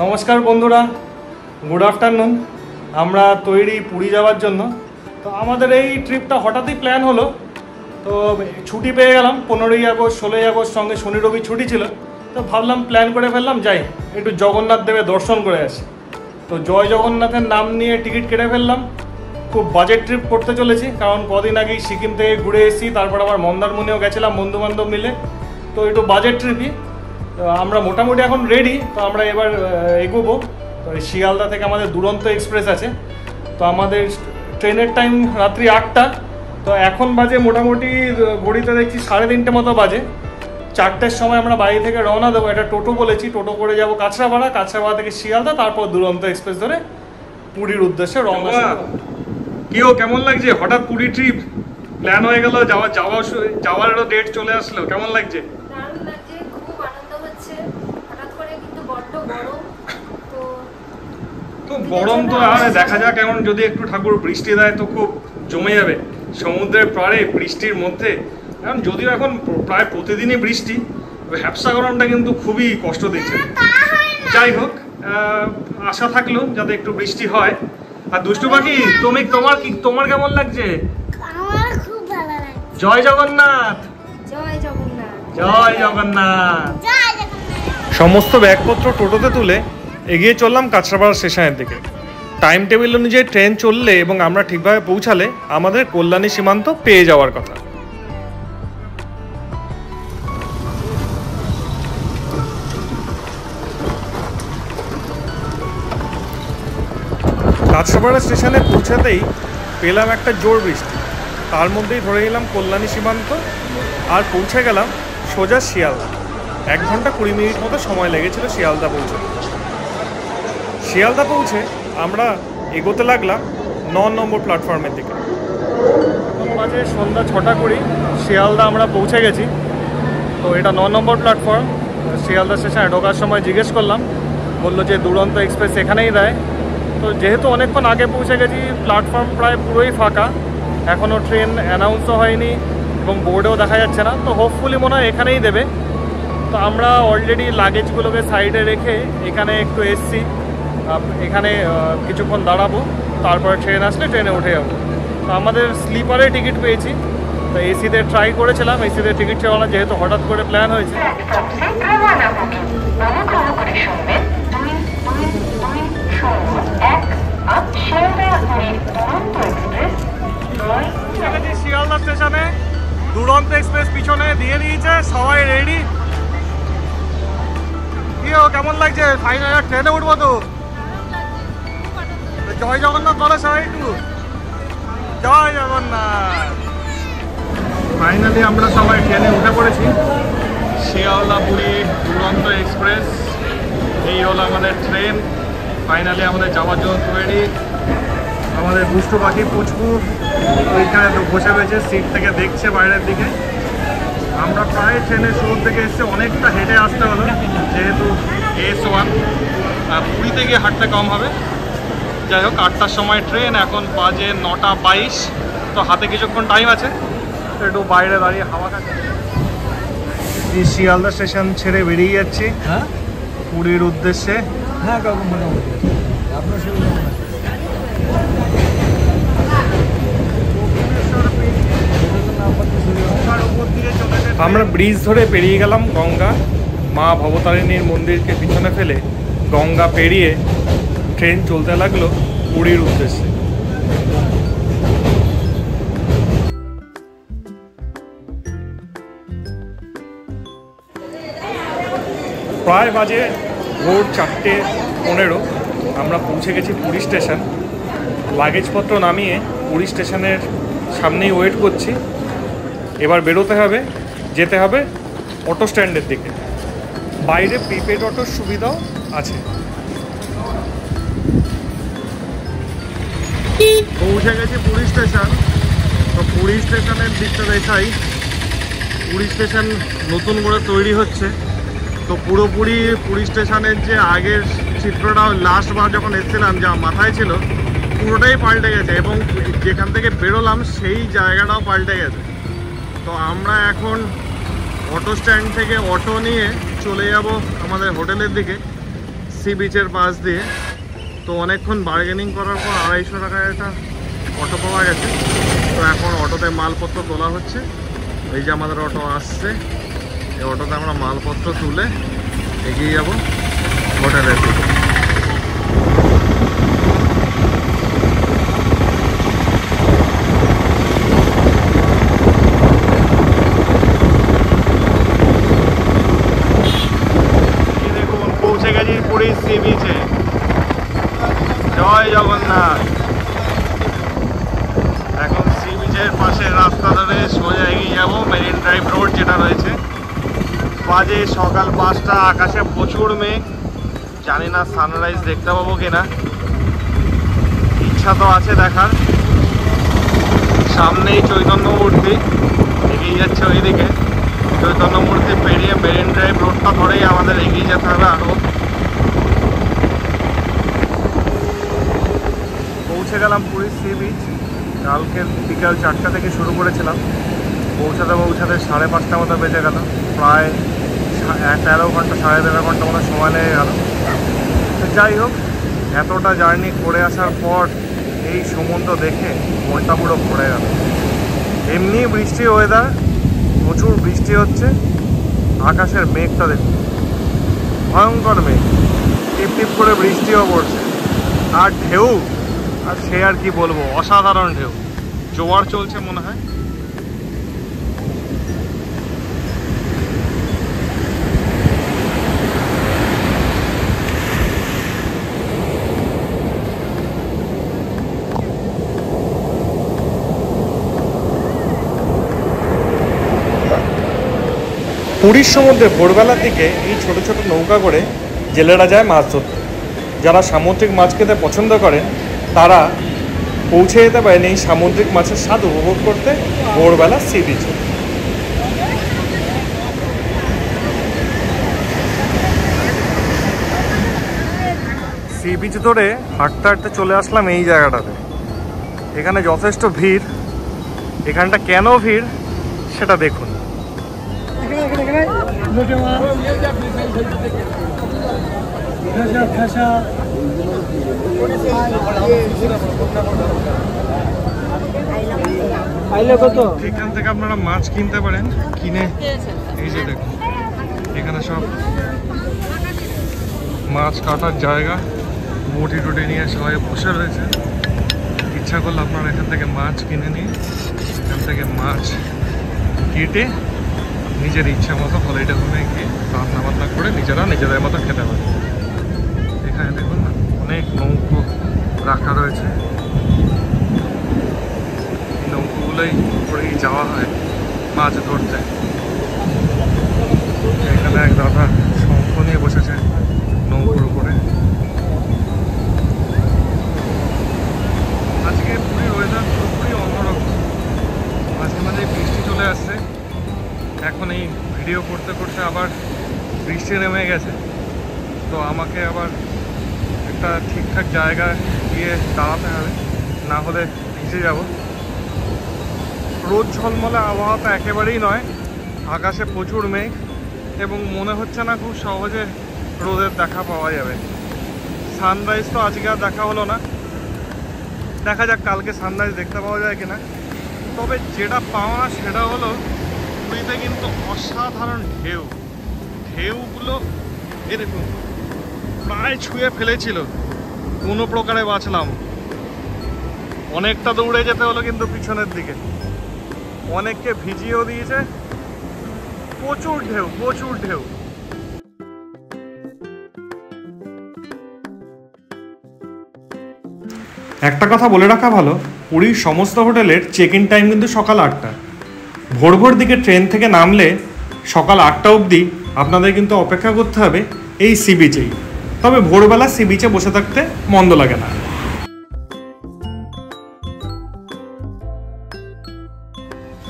নমস্কার বন্ধুরা, good afternoon. আমরা তৈরি পুরী যাওয়ার জন্য। তো আমাদের এই ট্রিপটা হঠাৎই প্ল্যান হলো। তো ছুটি পেয়ে গেলাম 15ই আগস্ট 16ই আগস্ট, সঙ্গে শনি রবি ছুটি ছিল। তো ভাবলাম প্ল্যান করে ফেললাম, যাই একটু জগন্নাথ দেবের দর্শন করে আসি। তো জয় জগন্নাথের নাম নিয়ে টিকিট কেটে ফেললাম। খুব বাজেট ট্রিপ করতে চলেছি, কারণ কদিন আগেই সিকিম থেকে ঘুরে এসেছি, তারপর আবার মন্দারমণিও গেছিলাম বন্ধুবান্ধব মিলে। তো একটু বাজেট ট্রিপই। আমরা মোটামুটি এখন রেডি। তো আমরা এবার এগোবো। তো শিয়ালদা থেকে আমাদের দুরন্ত এক্সপ্রেস আছে। তো আমাদের ট্রেনের টাইম রাত্রি 8টা। তো এখন বাজে মোটামুটি ঘড়িতে দেখছি 3:30 মতো বাজে। 4টের সময় আমরা বাড়ি থেকে রওনা দেবো। একটা টোটো বলেছি, টোটো করে যাবো কাঁচরাপাড়া, কাঁচরাপাড়া থেকে শিয়ালদা, তারপর দুরন্ত এক্সপ্রেস ধরে পুরীর উদ্দেশ্যে রওনা। কিও কেমন লাগছে? হঠাৎ পুরী ট্রিপ প্ল্যান হয়ে গেল, যাওয়ারও ডেট চলে আসলো, কেমন লাগছে? তো গরম তো আর দেখা যাক, এমন যদি একটু ঠাকুর বৃষ্টি দেয় তো খুব জমে যাবে সমুদ্রের পাড়ে বৃষ্টির মধ্যে। কারণ যদিও এখন প্রায় প্রতিদিনই বৃষ্টি, হ্যাপসা গরমটা কিন্তু খুবই কষ্ট দিচ্ছে। যাই হোক, আশা থাকলো যাতে একটু বৃষ্টি হয়। আর দুষ্টু পাখি, তোমার কেমন লাগছে? আমার খুব ভালো লাগছে। জয় জগন্নাথ, জয় জগন্নাথ, জয় জগন্নাথ। জয় জগন্নাথ। সমস্ত ব্যাগপত্র টোটোতে তুলে এগিয়ে চললাম কাঁচরাপাড়া স্টেশনের দিকে। টাইম টেবিল অনুযায়ী ট্রেন চললে এবং আমরা ঠিকভাবে পৌঁছালে আমাদের কল্যাণী সীমান্ত পেয়ে যাওয়ার কথা। কাঁচরাপাড়া স্টেশনে পৌঁছাতেই পেলাম একটা জোর বৃষ্টি। তার মধ্যেই ধরে নিলাম কল্যাণী সীমান্ত আর পৌঁছে গেলাম সোজা শিয়ালদা। 1 ঘন্টা 20 মিনিট মতো সময় লেগেছিল শিয়ালদা পৌঁছাতে। শিয়ালদা পৌঁছে আমরা এগোতে লাগলাম 9 নম্বর প্ল্যাটফর্মের দিকে। এখন বাজে সন্ধ্যা 6:20। শিয়ালদা আমরা পৌঁছে গেছি। তো এটা 9 নম্বর প্ল্যাটফর্ম। শিয়ালদা স্টেশনে ঢোকার সময় জিজ্ঞেস করলাম, বললো যে দুরন্ত এক্সপ্রেস এখানেই দেয়। তো যেহেতু অনেকক্ষণ আগে পৌঁছে গেছি, প্ল্যাটফর্ম প্রায় পুরোই ফাঁকা, এখনও ট্রেন অ্যানাউন্সও হয়নি এবং বোর্ডেও দেখা যাচ্ছে না। তো হোপফুলি মনে হয় এখানেই দেবে। তো আমরা অলরেডি লাগেজগুলোকে সাইডে রেখে এখানে একটু এসছি। এখানে কিছুক্ষণ দাঁড়াবো, তারপরে ট্রেন আসলে ট্রেনে উঠে যাবো। তো আমাদের স্লিপারে টিকিট পেয়েছি। তো এসিতে ট্রাই করেছিলাম, এসিতে টিকিট ছিল না, যেহেতু হঠাৎ করে প্ল্যান হয়েছে। শিয়ালদা স্টেশনে দুরন্ত এক্সপ্রেস পিছনে দিয়ে দিয়েছে, সবাই রেডি। কিও কেমন লাগছে? ফাইনাল ট্রেনে উঠবো তো। জয় জগন্নাথ বলো সবাই একটু, জয় জগন্নাথ। ফাইনালি আমরা সবাই ট্রেনে উঠে পড়েছি। শিয়ালদা পুরী দুরন্ত এক্সপ্রেস, এই হলো আমাদের ট্রেন। ফাইনালি আমাদের যাওয়ার জন্য তৈরি। আমাদের দুষ্টু পাখি পুচকু ওইখানে বসে রয়েছে, সিট থেকে দেখছে বাইরের দিকে। আমরা প্রায় ট্রেনের শুরু থেকে এসে অনেকটা হেঁটে আসতে হলো, যেহেতু S1 পুরী থেকে হাঁটতে কম হবে। যাই হোক, 8টার সময় ট্রেন, এখন বাজে 9:22। তো হাতে কিছুক্ষণ টাইম আছে, একটু বাইরে দাঁড়িয়ে হাওয়া খাচ্ছি। শিয়ালদা স্টেশন ছেড়ে বেরিয়ে যাচ্ছি পুরীর উদ্দেশ্যে। হ্যাঁ কাকু, মোটামুটি আপনার আমরা ব্রিজ ধরে পেরিয়ে গেলাম গঙ্গা। মা ভবতারিণীর মন্দিরকে পিছনে ফেলে গঙ্গা পেরিয়ে ট্রেন চলতে লাগলো পুরীর উদ্দেশ্যে। প্রায় বাজে ভোর 4:15। আমরা পৌঁছে গেছি পুরী স্টেশন। লাগেজপত্র নামিয়ে পুরী স্টেশনের সামনেই ওয়েট করছি। এবার বেরোতে হবে, যেতে হবে অটো স্ট্যান্ডের দিকে। বাইরে প্রিপেড অটোর সুবিধাও আছে। পৌঁছে গেছি পুরী স্টেশন। তো পুরী স্টেশনের দিকটা দেখাই। পুরী স্টেশন নতুন করে তৈরি হচ্ছে। তো পুরোপুরি পুরী স্টেশনের যে আগের চিত্রটা লাস্টবার যখন এসেছিলাম যা মাথায় ছিল, পুরোটাই পাল্টে গেছে এবং যেখান থেকে বেরোলাম সেই জায়গাটাও পাল্টে গেছে। তো আমরা এখন অটো স্ট্যান্ড থেকে অটো নিয়ে চলে যাব আমাদের হোটেলের দিকে। সি বিচের পাশ দিয়ে। তো অনেকক্ষণ বার্গেনিং করার পর 250 টাকায় একটা অটো পাওয়া গেছে। তো এখন অটোতে মালপত্র তোলা হচ্ছে। এই যে আমাদের অটো আসছে, এই অটোতে আমরা মালপত্র তুলে এগিয়ে যাব হোটেলের দিকে। দেখুন পৌঁছে গেছি পুরী সি বিচে। জয় জগন্নাথ। এখন সি বিচের পাশের রাস্তা ধরে সোজা এগিয়ে যাবো মেরিন ড্রাইভ রোড যেটা রয়েছে। বাজে সকাল 5টা, আকাশে প্রচুর মেঘ। জানি না সানরাইজ দেখতে পাবো কিনা, ইচ্ছা তো আছে দেখার। সামনেই চৈতন্য মূর্তি, এগিয়ে যাচ্ছে ওইদিকে। চৈতন্য মূর্তি পেরিয়ে মেরিন ড্রাইভ রোডটা ধরেই আমাদের এগিয়ে যেতে হবে আরও। পৌঁছে গেলাম পুরী সি বিচ। কালকে বিকাল 4টা থেকে শুরু করেছিলাম, পৌঁছাতে 5:30 মতো বেজে গেল। প্রায় 13 ঘন্টা 13.5 ঘন্টা মতো সময় লেগে গেল। তো যাই হোক, এতটা জার্নি করে আসার পর এই সমুদ্র দেখে মনটা পুরো ভরে গেল। এমনি বৃষ্টি ওয়েদার, প্রচুর বৃষ্টি হচ্ছে। আকাশের মেঘটা দেখুন, ভয়ঙ্কর মেঘ, টিপ টিপ করে বৃষ্টিও পড়ছে। আর ঢেউ, আর সে আর কি বলবো, অসাধারণ ঢেউ, জোয়ার চলছে মনে হয়। পুরীর সমুদ্রে ভোরবেলার দিকে এই ছোট ছোট নৌকা করে জেলেরা যায় মাছ ধরতে। যারা সামুদ্রিক মাছ খেতে পছন্দ করেন তারা পৌঁছে যেতে পারেন এই সামুদ্রিক মাছের স্বাদ উপভোগ করতে ভোরবেলা সি বিচে। সি বিচ ধরে হাঁটতে হাঁটতে চলে আসলাম এই জায়গাটাতে। এখানে যথেষ্ট ভিড়। এখানটা কেন ভিড় সেটা দেখুন। এখান থেকে আপনারা মাছ কিনতে পারেন, কিনে এই যে দেখুন এখানে সব মাছ কাটার জায়গা, বটি টুটি নিয়ে সবাই বসে রয়েছে। ইচ্ছা করলে আপনারা এখান থেকে মাছ কিনে নিয়ে এখান থেকে মাছ কেটে নিজের ইচ্ছা মতো হলিডে হোমে গিয়ে রান্না বান্না করে নিজেদের মতো খেতে পারে। এখানে দেখুন অনেক নৌকো রাখা রয়েছে। এই নৌকোগুলোই করেই যাওয়া হয় মাছ ধরতে। এখানে এক দাদা শঙ্খ নিয়ে বসেছে নৌকোর উপরে। আজকে পুরীর ওয়েদার পুরোপুরি অন্যরকম। মাঝে মাঝে বৃষ্টি চলে আসছে। এখন এই ভিডিও করতে করতে আবার বৃষ্টি নেমে গেছে। তো আমাকে আবার একটা ঠিকঠাক জায়গায় গিয়ে দাঁড়াতে হবে, না হলে ভিজে যাব। রোদ ঝলমলে আবহাওয়াটা একেবারেই নয়, আকাশে প্রচুর মেঘ এবং মনে হচ্ছে না খুব সহজে রোদের দেখা পাওয়া যাবে। সানরাইজ তো আজকে আর দেখা হলো না, দেখা যাক কালকে সানরাইজ দেখতে পাওয়া যায় কিনা। তবে যেটা পাওয়া সেটা হলো পুরীতে কিন্তু অসাধারণ ঢেউ। ঢেউগুলো এরকম প্রায় ছুঁয়ে ফেলেছিল, কোনো প্রকারে বাঁচলাম। অনেকটা দৌড়ে যেতে হলো কিন্তু পিছনের দিকে, অনেককে ভিজিয়েও দিয়েছে। প্রচুর ঢেউ, প্রচুর ঢেউ। একটা কথা বলে রাখা ভালো, পুরীর সমস্ত হোটেলের চেক ইন টাইম কিন্তু সকাল 8টা। ভোর ভোর দিকে ট্রেন থেকে নামলে সকাল 8টা অবধি আপনাদের কিন্তু অপেক্ষা করতে হবে এই সি বিচেই। তবে ভোরবেলা সি বিচে বসে থাকতে মন্দ লাগে না।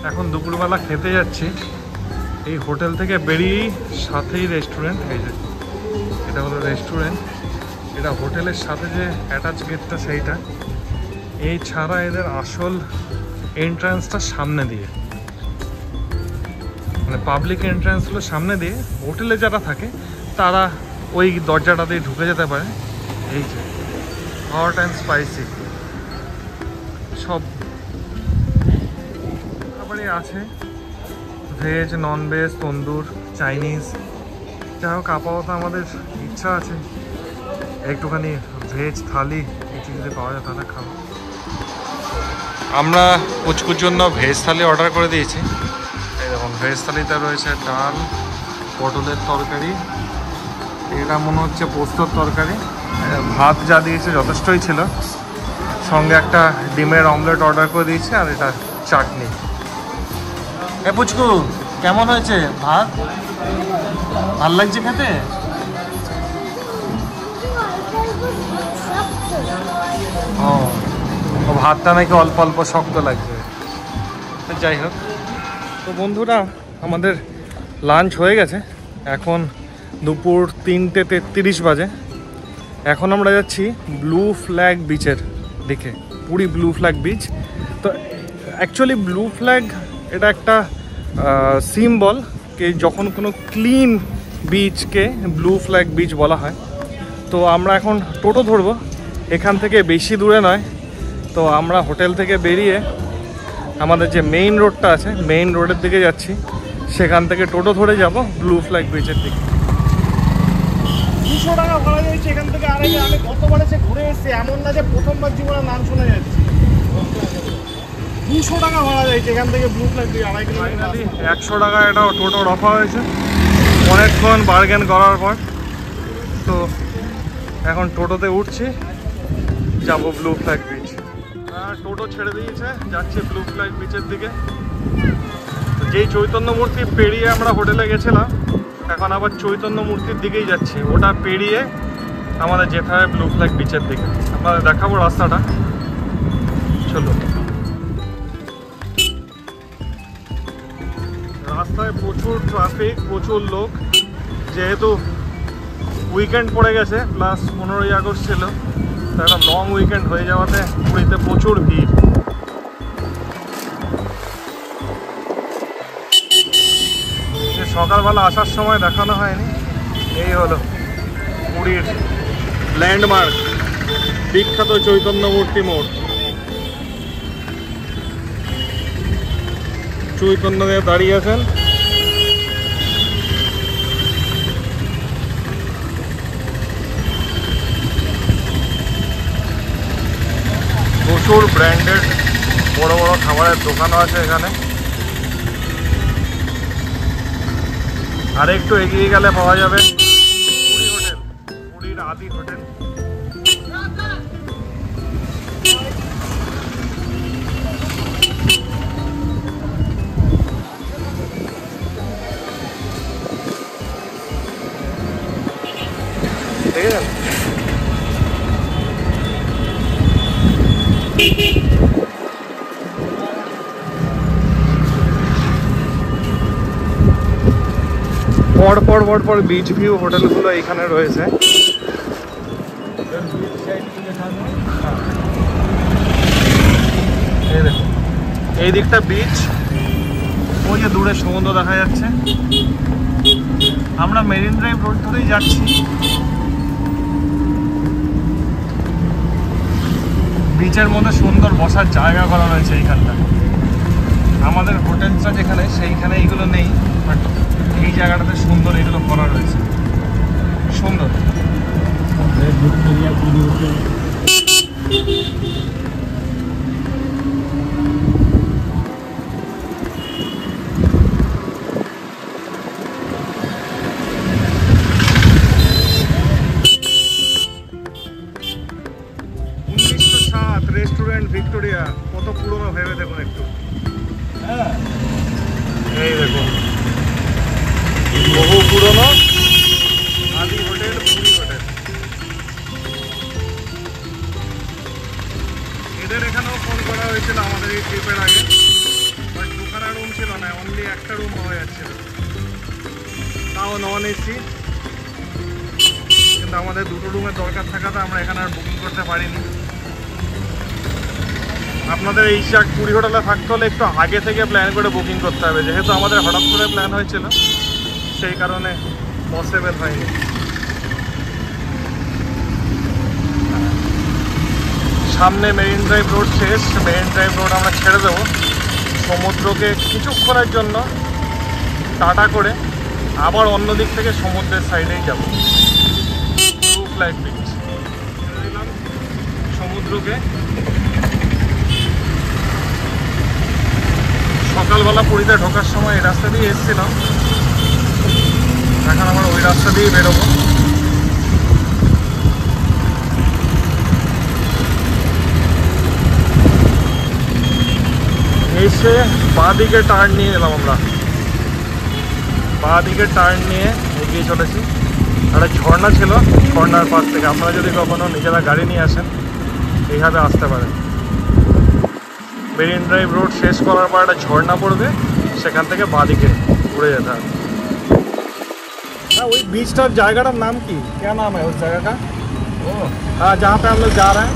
এখন দুপুরবেলা খেতে যাচ্ছি। এই হোটেল থেকে বেরিয়েই সাথেই রেস্টুরেন্ট। এই যে এটা হলো রেস্টুরেন্ট। এটা হোটেলের সাথে যে অ্যাটাচ গেটটা সেইটা। এই ছাড়া এদের আসল এন্ট্রান্সটা সামনে দিয়ে, মানে পাবলিক এন্ট্রান্স হলো সামনে দিয়ে। হোটেলে যারা থাকে তারা ওই দরজাটাতেই ঢুকে যেতে পারে। এই যে হট অ্যান্ড স্পাইসি সব খাবারই আছে, ভেজ, নন ভেজ, তন্দুর, চাইনিজ। যাই হোক আপাতত আমাদের ইচ্ছা আছে একটুখানি ভেজ থালি কিছু যদি পাওয়া যায় তাহলে খাবো। আমরা পুচকুর জন্য ভেজ থালি অর্ডার করে দিয়েছি। এই দেখুন ভেজ থালিতে রয়েছে ডাল, পটলের তরকারি, এটা মনে হচ্ছে পোস্তর তরকারি, ভাত যা দিয়েছে যথেষ্টই ছিল, সঙ্গে একটা ডিমের অমলেট অর্ডার করে দিয়েছি, আর এটা চাটনি। এ পুচকু কেমন হয়েছে ভাত? ভাল লাগছে খেতে? ও ভাতটা নাকি অল্প অল্প শক্ত লাগবে। যাই হোক, তো বন্ধুরা আমাদের লাঞ্চ হয়ে গেছে, এখন দুপুর 3:33 বাজে। এখন আমরা যাচ্ছি ব্লু ফ্ল্যাগ বিচের দিকে, পুরী ব্লু ফ্ল্যাগ বিচ। তো অ্যাকচুয়ালি ব্লু ফ্ল্যাগ এটা একটা সিম্বল, কি যখন কোনো ক্লিন বিচকে ব্লু ফ্ল্যাগ বিচ বলা হয়। তো আমরা এখন টোটো ধরবো, এখান থেকে বেশি দূরে নয়। তো আমরা হোটেল থেকে বেরিয়ে আমাদের যে মেইন রোডটা আছে, মেইন রোডের দিকে যাচ্ছি, সেখান থেকে টোটো ধরে যাব ব্লু ফ্ল্যাগ বিচের দিকে। 200 টাকা ভাড়া যাচ্ছে এখান থেকে আড়াইটা। আমি গতবার এসে ঘুরে এসেছি, এমন না যে প্রথমবার জীবনে নাম শোনা যাচ্ছে। 200 টাকা ভাড়া যাচ্ছে এখান থেকে ব্লু ফ্ল্যাগ দিয়ে 2.5 কিলোমিটার। 100 টাকা এটা টোটো রফা হয়েছে অনেকক্ষণ বার্গেন করার পর। তো এখন টোটোতে উঠছি, যাব ব্লু ফ্ল্যাগ বিচ। টোটো ছেড়ে দিয়েছে, যাচ্ছি ব্লু ফ্ল্যাগ বিচের দিকে। যেই চৈতন্য মূর্তি পেরিয়ে আমরা হোটেলে গেছিলাম, এখন আবার চৈতন্য মূর্তির দিকেই যাচ্ছি। ওটা পেরিয়ে আমাদের যেতে হবে ব্লু ফ্ল্যাগ বিচের দিকে। আপনাদের দেখাবো রাস্তাটা, চলো। রাস্তায় প্রচুর ট্রাফিক, প্রচুর লোক, যেহেতু উইকেন্ড পড়ে গেছে, প্লাস 15ই আগস্ট ছিল, তো একটা লং উইকেন্ড হয়ে যাওয়াতে পুরীতে প্রচুর ভিড়। সকালবেলা আসার সময় দেখানো হয়নি, এই হলো পুরীর ল্যান্ডমার্ক বিখ্যাত চৈতন্য মূর্তি মোড়। চৈতন্য দেব দাঁড়িয়ে আছেন, প্রচুর ব্র্যান্ডেড বড় বড় খাবারের দোকানও আছে এখানে। আর একটু এগিয়ে গেলে পাওয়া যাবে পুরী হোটেল, পুরীর আদি হোটেল। দেখেছেন পর বিচ ভিউ হোটেলগুলো এখানে রয়েছে। এই দেখুন এই দিকটা বিচ, ওই যে দূরে সমুদ্র দেখা যাচ্ছে। আমরা মেরিন ড্রাইভ রোড ধরেই যাচ্ছি। বিচের মধ্যে সুন্দর বসার জায়গা করা রয়েছে এইখানটা। আমাদের হোটেলটা যেখানে, সেইখানে এইগুলো নেই, বাট এই জায়গাটাতে সুন্দর এগুলো করা রয়েছে, সুন্দর। রেস্টুরেন্ট ভিক্টোরিয়া, কত পুরনো ভেবে দেখুন একটু। এই দেখুন বহু পুরনো আদি হোটেল, পুরী হোটেল। এদের এখানেও ফোন করা হয়েছিল আমাদের এই ট্রিপের আগে, বাট দুখানা রুম ছিল না, অনলি একটা রুম পাওয়া যাচ্ছিল, তাও নন এসি। কিন্তু আমাদের দুটো রুমের দরকার থাকাতে আমরা এখানে আর বুকিং করতে পারিনি। আপনাদের এই পুরী হোটেলে থাকতে হলে একটু আগে থেকে প্ল্যান করে বুকিং করতে হবে, যেহেতু আমাদের হঠাৎ করে প্ল্যান হয়েছিল, সেই কারণে পসিবল হয়নি। সামনে মেরিন ড্রাইভ রোড শেষ, মেরিন ড্রাইভ রোড আমরা ছেড়ে দেবো, সমুদ্রকে কিছুক্ষণের জন্য টাটা করে আবার অন্য দিক থেকে সমুদ্রের সাইডেই যাব। ব্লু ফ্ল্যাগ বিচ সমুদ্রকে সকালবেলা পুরীতে ঢোকার সময় এই রাস্তা দিয়ে এসেছিলাম, এখন আমরা ওই রাস্তা দিয়েই বেরোবো। এসে বাঁ দিকে টার্ন নিয়ে এলাম, আমরা বাঁ দিকে টার্ন নিয়ে এগিয়ে চলেছি। একটা ঝর্ণা ছিল, ঝর্ণার পাশ থেকে আপনারা যদি কখনো নিজেরা গাড়ি নিয়ে আসেন এইভাবে আসতে পারেন। মেরিন ড্রাইভ রোড শেষ করার পর একটা ঝর্ণা পড়বে, সেখান থেকে বাঁ দিকে ঘুরে যেতে হবে। ওই बीचটার জায়গাটার নাম কি? क्या नाम है उस जगह का? हाँ, जहाँ पे हम लोग जा रहे हैं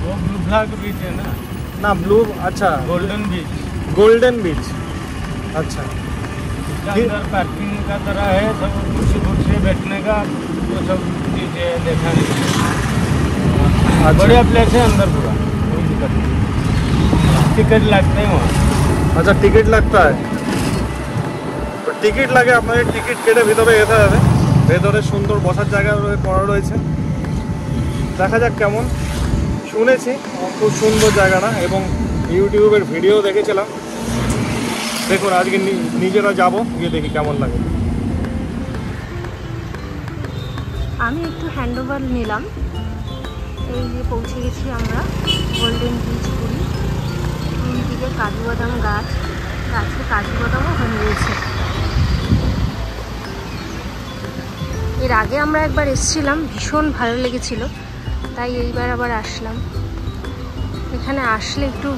वो ब्लू फ्लैग बीच है ना? ना, ब्लू, अच्छा, गोल्डन बीच। गोल्डन बीच, अच्छा। इसका अंदर पार्किंग का तरह है, सब कुर्सी बैठने का, वो सब चीजें देखा नहीं। बढ़िया प्लेस है अंदर, पूरा कोई दिक्कत नहीं। टिकट लगते हैं वहाँ। আচ্ছা, টিকিট লাগতে হয়। টিকিট লাগে, আপনাদের টিকিট কেটে ভিতরে যেতে হবে। ভেতরে সুন্দর বসার জায়গা করা রয়েছে, দেখা যাক কেমন। শুনেছি খুব সুন্দর জায়গাটা, এবং ইউটিউবের ভিডিও দেখেছিলাম। দেখুন আজকে নিজেরা যাব, গিয়ে দেখি কেমন লাগে। আমি একটু হ্যান্ডওভার নিলাম। এই যে পৌঁছে গেছি আমরা গোল্ডেন বিচ পুরী। দিকে কাজু বাদাম গাছ, গাছে কাজু বাদামও হয়ে রয়েছে। এর আগে আমরা একবার এসেছিলাম, ভীষণ ভালো লেগেছিল, তাই এইবার আবার আসলাম। এখানে আসলে একটু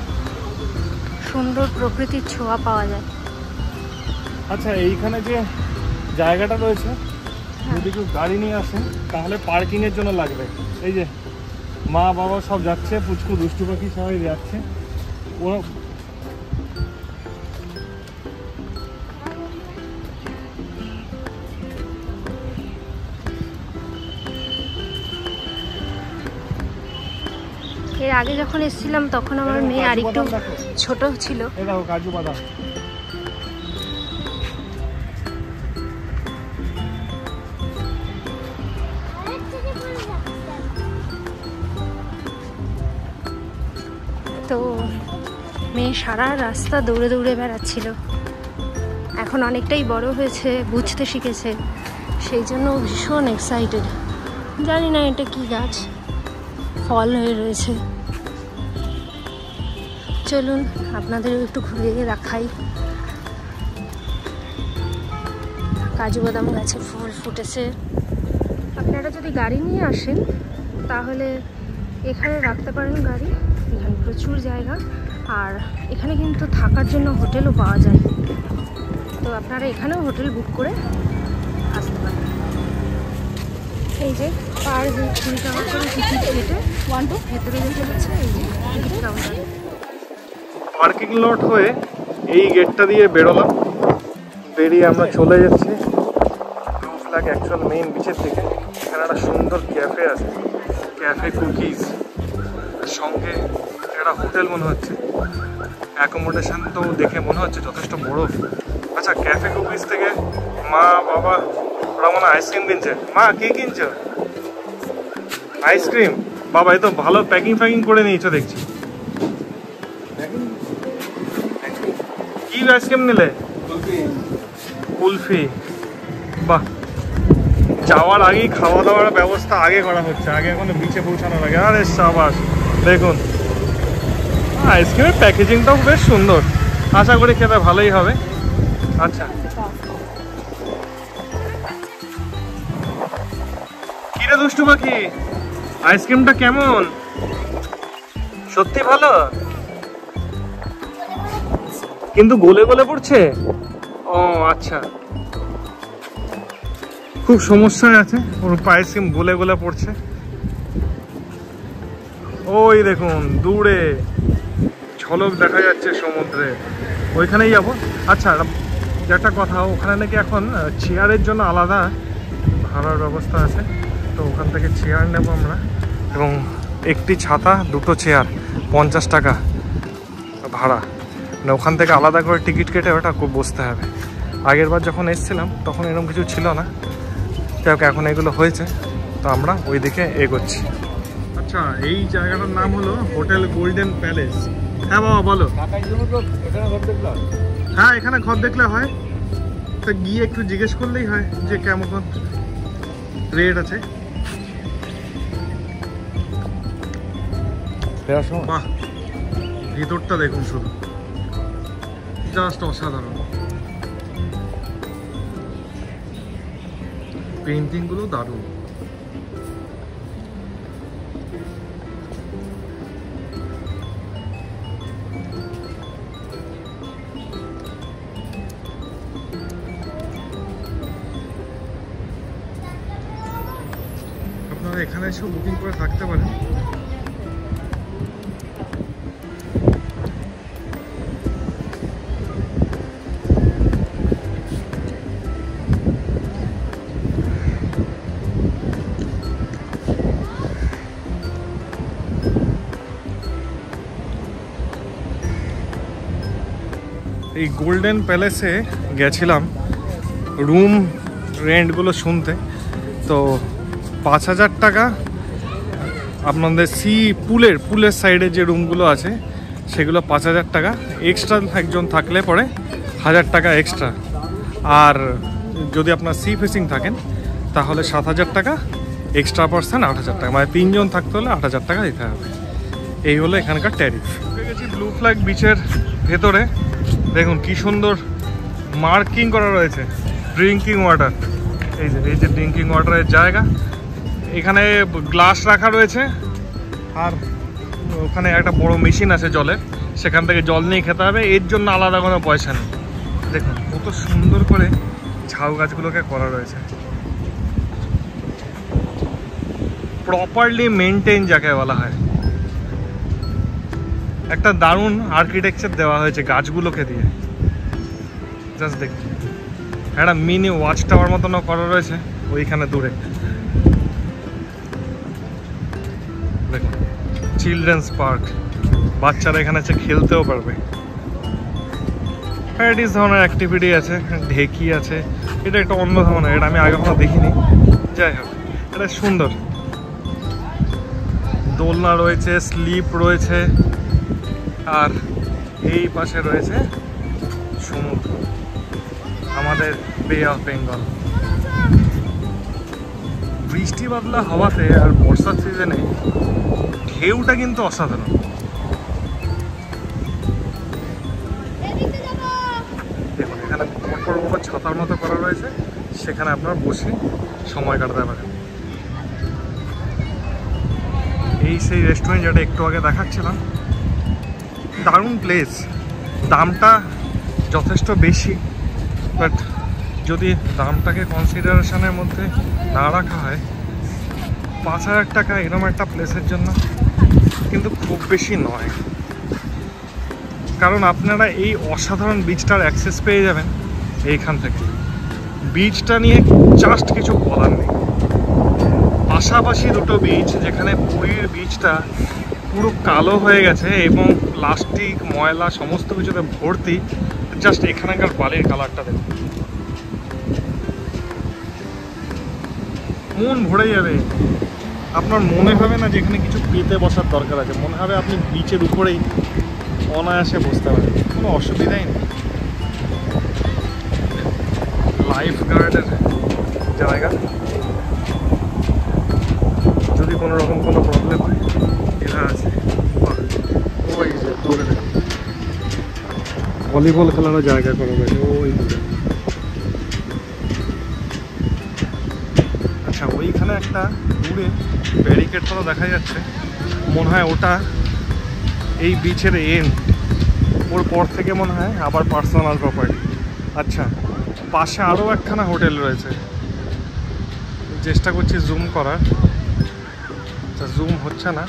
সুন্দর প্রকৃতির ছোঁয়া পাওয়া যায়। আচ্ছা, এইখানে যে জায়গাটা রয়েছে, যদি কেউ গাড়ি নিয়ে আসেন তাহলে পার্কিংয়ের জন্য লাগবে। এই যে মা বাবা সব যাচ্ছে, পুচকু দুষ্টু পাখি সবাই যাচ্ছে। ওরা এর আগে যখন এসেছিলাম তখন আমার মেয়ে আর একটু ছোট ছিল। এই দেখো কাজু বাদাম। তো মেয়ে সারা রাস্তা দৌড়ে দৌড়ে বেড়াচ্ছিল। এখন অনেকটাই বড় হয়েছে, বুঝতে শিখেছে, সেই জন্য ভীষণ এক্সাইটেড। জানি না এটা কি গাছ, ফল হয়ে রয়েছে। চলুন আপনাদেরও একটু ঘুরিয়ে দেখাই। কাজু বাদাম গাছে ফুল ফুটেছে। আপনারা যদি গাড়ি নিয়ে আসেন তাহলে এখানে রাখতে পারেন গাড়ি, এখানে প্রচুর জায়গা। আর এখানে কিন্তু থাকার জন্য হোটেলও পাওয়া যায়, তো আপনারা এখানেও হোটেল বুক করে আসতে পারেন। এই যে পার 20 টাকা করে টিকিট কেটে ভেতরে যেতে হচ্ছে। এই যে টিকিট কাউন্টার। পার্কিং লট হয়ে এই গেটটা দিয়ে বেরোলাম, বেরিয়ে আমরা চলে যাচ্ছি ব্লু ফ্ল্যাগ অ্যাকচুয়াল মেইন বিচের থেকে। এখানে একটা সুন্দর ক্যাফে আছে, ক্যাফে কুকিজ, সঙ্গে একটা হোটেল মনে হচ্ছে। অ্যাকোমোডেশন তো দেখে মনে হচ্ছে যথেষ্ট বড়। আচ্ছা, ক্যাফে কুকিজ থেকে মা বাবা ওরা মনে আইসক্রিম কিনছে। মা কি কিনছো? আইসক্রিম। বাবা এই তো ভালো প্যাকিং করে নিয়েছো দেখছি। কি আইসক্রিম নিলে? কুলফি। বাহ, যাওয়ার আগেই খাওয়া দাওয়ার ব্যবস্থা আগে করা হচ্ছে, আগে এখনো বিচে পৌঁছানোর আগে। আরে সাবাস, দেখুন আইসক্রিমের প্যাকেজিংটাও বেশ সুন্দর, আশা করি খেতে ভালোই হবে। আচ্ছা, কিরে দুষ্টু পাখি, আইসক্রিমটা কেমন? সত্যি ভালো, কিন্তু গলে গলে পড়ছে। ও আচ্ছা, খুব সমস্যায় আছে, ওর আইসক্রিম গলে গলে পড়ছে। ওই দেখুন দূরে ঝলক দেখা যাচ্ছে সমুদ্রে, ওইখানেই যাবো। আচ্ছা, একটা কথা, ওখানে নাকি এখন চেয়ারের জন্য আলাদা ভাড়ার ব্যবস্থা আছে, তো ওখান থেকে চেয়ার নেব আমরা এবং একটি ছাতা, দুটো চেয়ার, 50 টাকা ভাড়া। মানে ওখান থেকে আলাদা করে টিকিট কেটে ওটা বসতে হবে। আগের বার যখন এসেছিলাম তখন এরকম কিছু ছিল না, যাই হোক এখন এগুলো হয়েছে, তো আমরা ওই দিকে এগোচ্ছি। আচ্ছা, এই জায়গাটার নাম হলো হোটেল গোল্ডেন প্যালেস। হ্যাঁ বাবা বলো। হ্যাঁ, এখানে ঘর দেখলে হয়, তা গিয়ে একটু জিজ্ঞেস করলেই হয় যে কেমন রেট আছে। বাহ, ভিতরটা দেখুন শুধু, জাস্ট অসাধারণ। পেইন্টিং গুলো দারুণ। আপনারা এখানে এসেও বুকিং করে থাকতে পারেন। এই গোল্ডেন প্যালেসে গেছিলাম রুম রেন্টগুলো শুনতে, তো 5000 টাকা আপনাদের পুলের সাইডে যে রুমগুলো আছে সেগুলো 5000 টাকা এক্সট্রা, একজন থাকলে পরে 1000 টাকা এক্সট্রা। আর যদি আপনার সি ফেসিং থাকেন তাহলে 7000 টাকা এক্সট্রা পার্সন, 8000 টাকা, মানে 3 জন থাকতে হলে 8000 টাকা দিতে হবে। এই হলো এখানকার ট্যারিফ। গেছি ব্লু ফ্ল্যাগ বিচের ভেতরে, দেখুন কি সুন্দর মার্কিং করা রয়েছে, ড্রিঙ্কিং ওয়াটার। এই যে ড্রিঙ্কিং ওয়াটারের জায়গা, এখানে গ্লাস রাখা রয়েছে, আর ওখানে একটা বড় মেশিন আছে জলের, সেখান থেকে জল নিয়ে খেতে হবে, এর জন্য আলাদা কোনো পয়সা নেই। দেখুন কত সুন্দর করে ঝাউ গাছগুলোকে করা রয়েছে, প্রপারলি মেনটেন যাকে বলা হয়। একটা দারুণ আর্কিটেকচার দেওয়া হয়েছে গাছগুলোকে দিয়ে, জাস্ট দেখুন। একটা মিনি ওয়াচ টাওয়ার মতনও করা রয়েছে ওইখানে দূরে। দেখুন চিলড্রেন্স পার্ক, বাচ্চারা এখানে এসে খেলতেও পারবে। ভ্যারাইটিস ধরনের অ্যাক্টিভিটি আছে, ঢেকি আছে, এটা একটা অন্য ধরনের, এটা আমি আগে কখনো দেখিনি। যাই হোক, এটা সুন্দর। দোলনা রয়েছে, স্লিপ রয়েছে, আর এই পাশে রয়েছে সমুদ্র, আমাদের বে অফ বেঙ্গল। বৃষ্টি বাদলা হাওয়াতে আর বর্ষার সিজনে ঢেউটা কিন্তু অসাধারণ। দেখুন এখানে বড় ছাতার মতো করা রয়েছে, সেখানে আপনার বসে সময় কাটাতে পারেন। এই সেই রেস্টুরেন্ট যেটা একটু আগে দেখাচ্ছিলাম, দারুণ প্লেস। দামটা যথেষ্ট বেশি, বাট যদি দামটাকে কনসিডারেশনের মধ্যে না রাখা হয়, 5000 টাকা এরকম একটা প্লেসের জন্য কিন্তু খুব বেশি নয়। কারণ আপনারা এই অসাধারণ বিচটার অ্যাক্সেস পেয়ে যাবেন এইখান থেকে। বিচটা নিয়ে জাস্ট কিছু বলার নেই। পাশাপাশি দুটো বিচ, যেখানে পুরীর বিচটা পুরো কালো হয়ে গেছে এবং প্লাস্টিক ময়লা সমস্ত কিছুতে ভর্তি, জাস্ট এখানকার বালির কালারটা দেখুন, মন ভরে যাবে। আপনার মনে হবে না যেখানে কিছু পেতে বসার দরকার আছে, মনে হবে আপনি বিচের উপরেই অনায়াসে বসতে পারেন, কোনো অসুবিধাই নেই। লাইফ গার্ডের জায়গা, যদি কোনো রকম কোনো প্রবলেম হয় এরা আছে। ওই যে দূরে ভলিবল খেলারও জায়গা করা হয়েছে ওই দূরে। আচ্ছা, ওইখানে একটা দূরে ব্যারিকেড মতো দেখা যাচ্ছে, মনে হয় ওটা এই বিচের এন্ড। ওর পর থেকে মনে হয় আবার পার্সোনাল প্রপার্টি। আচ্ছা, পাশে আরও একখানা হোটেল রয়েছে, চেষ্টা করছি জুম করার, জুম হচ্ছে না।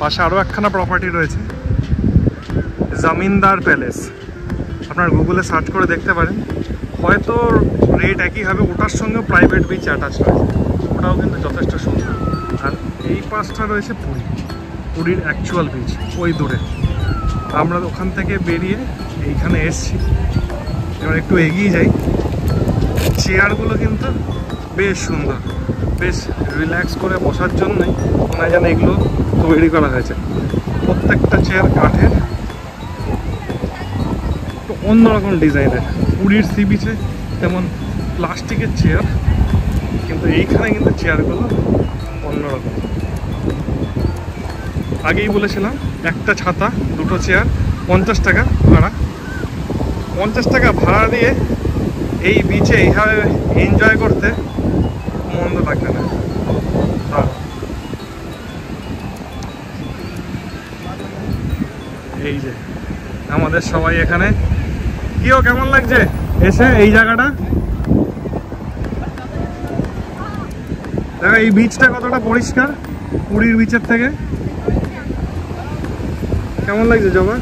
পাশে আরও একখানা প্রপার্টি রয়েছে, জমিনদার প্যালেস। আপনার গুগলে সার্চ করে দেখতে পারেন, হয়তো রেট একই হবে। ওটার সঙ্গেও প্রাইভেট বিচ অ্যাটাচ রয়েছে, ওটাও কিন্তু যথেষ্ট সুন্দর। আর এই পাশটা রয়েছে পুরী, পুরীর অ্যাকচুয়াল বিচ ওই দূরে। আমরা ওখান থেকে বেরিয়ে এইখানে এসছি। এবার একটু এগিয়ে যাই। চেয়ারগুলো কিন্তু বেশ সুন্দর, বেশ রিল্যাক্স করে বসার জন্যই মনে হয় যেন এগুলো তৈরি করা হয়েছে। প্রত্যেকটা চেয়ার কাঠের, তো অন্যরকম ডিজাইনের। পুরীর সি বিচে তেমন প্লাস্টিকের চেয়ার, কিন্তু এইখানে কিন্তু চেয়ারগুলো অন্যরকম। আগেই বলেছিলাম একটা ছাতা, দুটো চেয়ার, 50 টাকা ভাড়া। 50 টাকা ভাড়া দিয়ে এই বিচে এইভাবে এনজয় করতে মন্দ লাগবে না। এই যে আমাদের সবাই এখানে। কিও কেমন লাগছে এসে এই জায়গাটা? দেখো এই বিচটা কতটা পরিষ্কার পুরীর বিচের থেকে। কেমন লাগছে জবা?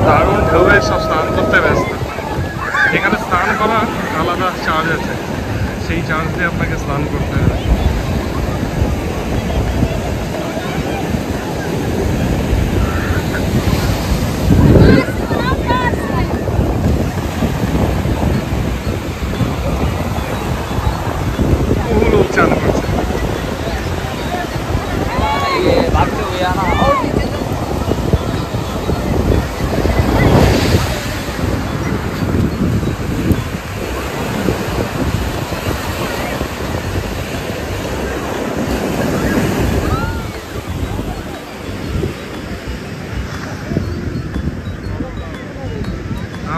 দারুণ ঢেউয়ে সব স্নান করতে ব্যস্ত। এখানে স্নান করা আলাদা চার্জ আছে, সেই চার্জ দিয়ে আপনাকে স্নান করতে হবে। বহু লোক চান করছে।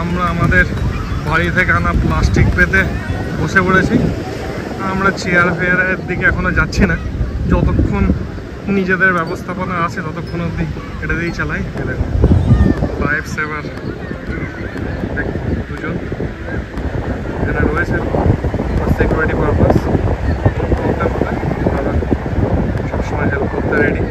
আমরা আমাদের বাড়ি থেকে আনা প্লাস্টিক পেতে বসে পড়েছি। আমরা চেয়ার ফেয়ারের দিকে এখনো যাচ্ছি না, যতক্ষণ নিজেদের ব্যবস্থাপনা আছে ততক্ষণ অবধি এটা দিয়েই চালাই। দেখুন লাইফ সেভার দুজন এখানে রয়েছে সিকিউরিটি পারপাস। প্রবলেম হলে তারা সবসময় হেল্প করতে রেডি।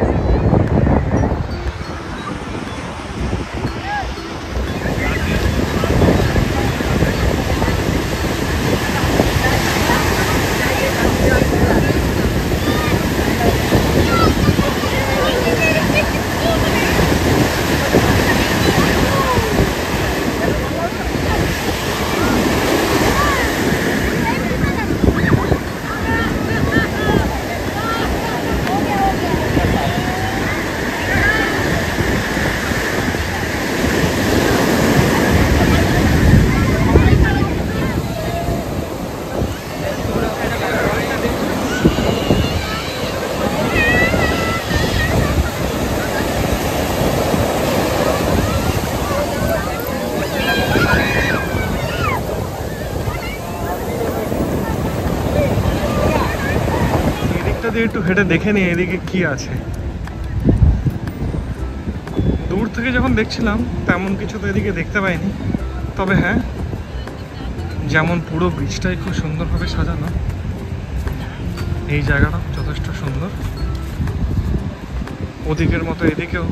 দিয়ে একটু হেঁটে দেখে নিই এদিকে কি আছে। দূর থেকে যখন দেখছিলাম তেমন কিছু তো এদিকে দেখতে পাইনি, তবে হ্যাঁ যেমন পুরো বিচটাই খুব সুন্দরভাবে সাজানো, এই জায়গাটা যথেষ্ট সুন্দর। ওদিকের মতো এদিকেও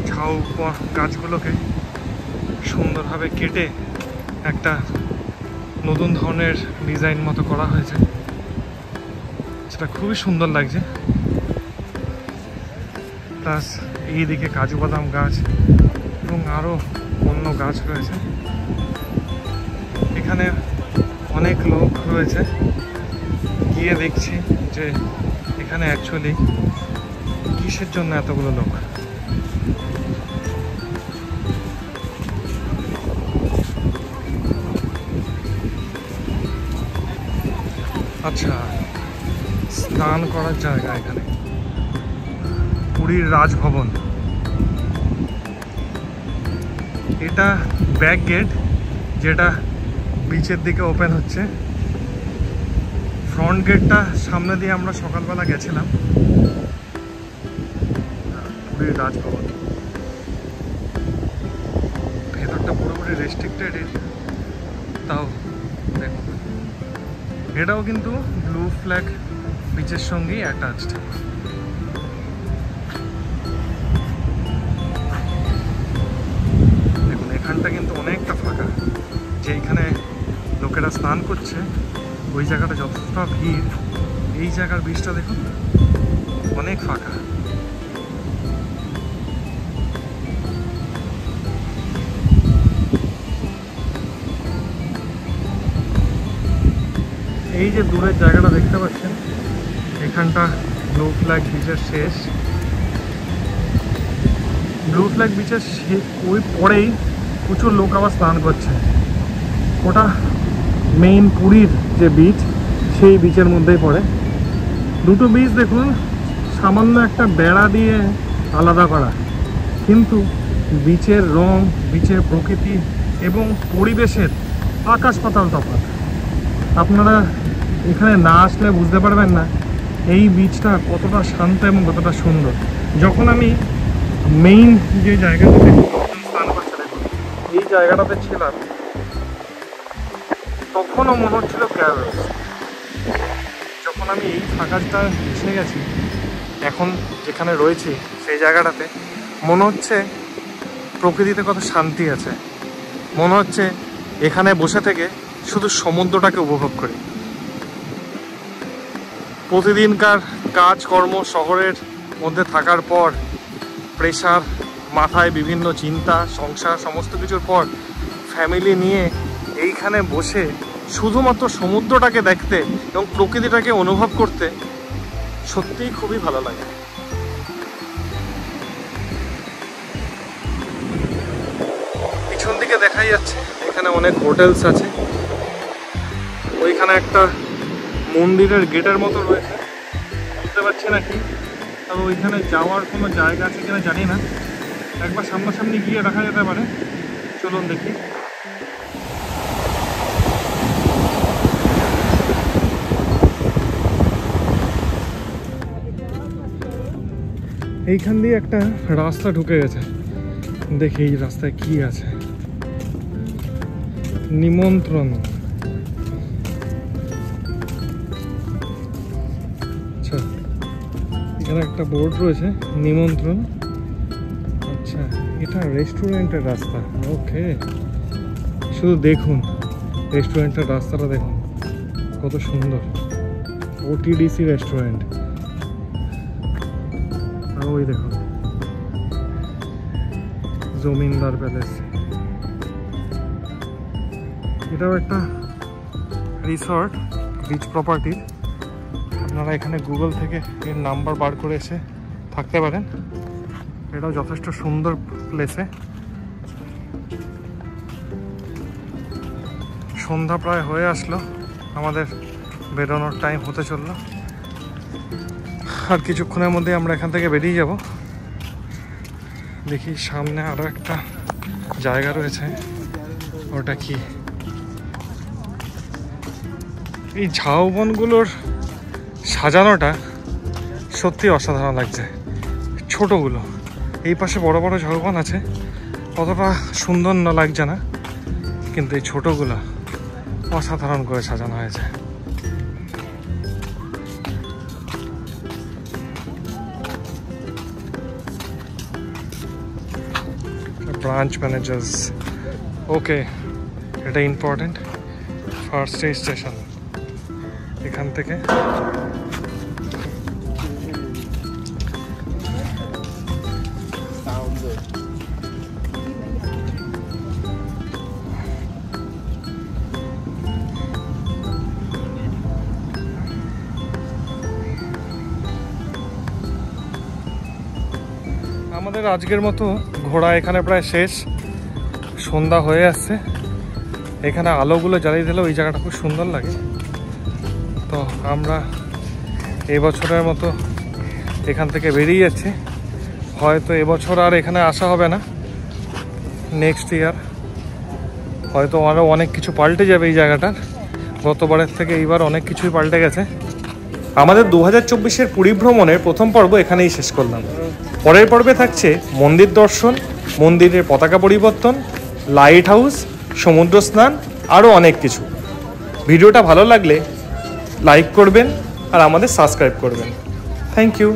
ঝাউ গাছগুলোকে সুন্দরভাবে কেটে একটা নতুন ধরনের ডিজাইন মতো করা হয়েছে, সেটা খুবই সুন্দর লাগছে। প্লাস এইদিকে কাজু বাদাম গাছ এবং আরও অন্য গাছ রয়েছে। এখানে অনেক লোক রয়েছে, গিয়ে দেখছি যে এখানে অ্যাকচুয়ালি কিসের জন্য এতগুলো লোক। আচ্ছা, স্নান করার জায়গা এখানে পুরীর রাজভবন। এটা ব্যাক গেট যেটা বিচের দিকে ওপেন হচ্ছে। ফ্রন্ট গেটটা সামনে দিয়ে আমরা সকালবেলা গেছিলাম। পুরীর রাজভবন ভেতরটা পুরোপুরি রেস্ট্রিক্টেড, তাও দেখুন এটাও কিন্তু ব্লু ফ্ল্যাগ বিচের সঙ্গেই অ্যাটাচড। দেখুন স্নান করছে ওই জায়গাটা যতটা ভিড়, এই জায়গার বীজটা দেখুন অনেক ফাঁকা। এই যে দূরের জায়গাটা দেখতে পাচ্ছেন, এখানটা ব্লু ফ্ল্যাগ বিচের শেষ। ব্লু ফ্ল্যাগ বিচের ওই পরেই প্রচুর লোক আবার স্নান করছে। ওটা মেইন পুরীর যে বিচ, সেই বিচের মধ্যেই পড়ে। দুটো বিচ দেখুন সামান্য একটা বেড়া দিয়ে আলাদা করা, কিন্তু বিচের রং, বিচের প্রকৃতি এবং পরিবেশের আকাশ পাতাল তফাৎ। আপনারা এখানে না আসলে বুঝতে পারবেন না এই বিচটা কতটা শান্ত এবং কতটা সুন্দর। যখন আমি মেইন যে জায়গাটাতে স্নান করছে দেখুন, এই জায়গাটাতে ছিলাম, তখনও মনে হচ্ছিল ক্যারস। যখন আমি এই ফাঁকাটা এসে গেছি, এখন যেখানে রয়েছি সেই জায়গাটাতে, মনে হচ্ছে প্রকৃতিতে কত শান্তি আছে। মনে হচ্ছে এখানে বসে থেকে শুধু সমুদ্রটাকে উপভোগ করি। প্রতিদিনকার কাজকর্ম শহরের মধ্যে থাকার পর, প্রেশার, মাথায় বিভিন্ন চিন্তা, সংসার, সমস্ত কিছুর পর ফ্যামিলি নিয়ে এইখানে বসে শুধুমাত্র সমুদ্রটাকে দেখতে এবং প্রকৃতিটাকে অনুভব করতে সত্যিই খুবই ভালো লাগে। পিছন দিকে দেখাই যাচ্ছে এখানে অনেক হোটেলস আছে। ওইখানে একটা মন্দিরের গেটের মতো রয়েছে, বুঝতে পারছি না কি, তবে ওইখানে যাওয়ার কোনো জায়গা আছে কিনা জানি না। একবার সামনাসামনি গিয়ে দেখা যেতে পারে, চলুন দেখি। এইখান দিয়ে একটা রাস্তা ঢুকে গেছে, দেখি এই রাস্তায় কি আছে। নিমন্ত্রণ, আচ্ছা এখানে একটা বোর্ড রয়েছে, নিমন্ত্রণ। আচ্ছা এটা রেস্টুরেন্টের রাস্তা। ওকে, শুধু দেখুন রেস্টুরেন্টের রাস্তাটা দেখুন কত সুন্দর। OTDC restaurant. আর ওই দেখুন জমিনদার প্যালেস। এটাও একটা রিসর্ট, বিচ প্রপার্টি। আপনারা এখানে গুগল থেকে এর নাম্বার বার করে এসে থাকতে পারেন। এটাও যথেষ্ট সুন্দর প্লেসে। সন্ধ্যা প্রায় হয়ে আসলো, আমাদের বেরোনোর টাইম হতে চললো। আর কিছুক্ষণের মধ্যে আমরা এখান থেকে বেরিয়ে যাব। দেখি সামনে আরও একটা জায়গা রয়েছে, ওটা কি? এই ঝাউবনগুলোর সাজানোটা সত্যি অসাধারণ লাগছে। ছোটোগুলো, এই পাশে বড় বড় ঝাউবন আছে, অতটা সুন্দর না লাগছে না, কিন্তু এই ছোটোগুলো অসাধারণ করে সাজানো হয়েছে। ব্রাঞ্চ ম্যানেজার্স, ওকে, এটা ইম্পর্টেন্ট। ফার্স্ট স্টেশন, এখান থেকে আমাদের আজকের মতো ঘোরা এখানে প্রায় শেষ। সন্ধ্যা হয়ে আসছে, এখানে আলোগুলো জ্বালিয়ে দিলে ওই জায়গাটা খুব সুন্দর লাগে। তো আমরা এবছরের মতো এখান থেকে বেরিয়ে যাচ্ছি। হয়তো এবছর আর এখানে আসা হবে না, নেক্সট ইয়ার হয়তো আরও অনেক কিছু পাল্টে যাবে এই জায়গাটার। গতবারের থেকে এইবার অনেক কিছুই পাল্টে গেছে। আমাদের 2024-এর পুরী ভ্রমণের প্রথম পর্ব এখানেই শেষ করলাম। পরের পর্বে থাকছে মন্দির দর্শন, মন্দিরের পতাকা পরিবর্তন, লাইট হাউস, সমুদ্র স্নান, আরও অনেক কিছু। ভিডিওটা ভালো লাগলে লাইক করবেন আর আমাদের সাবস্ক্রাইব করবেন। Thank you.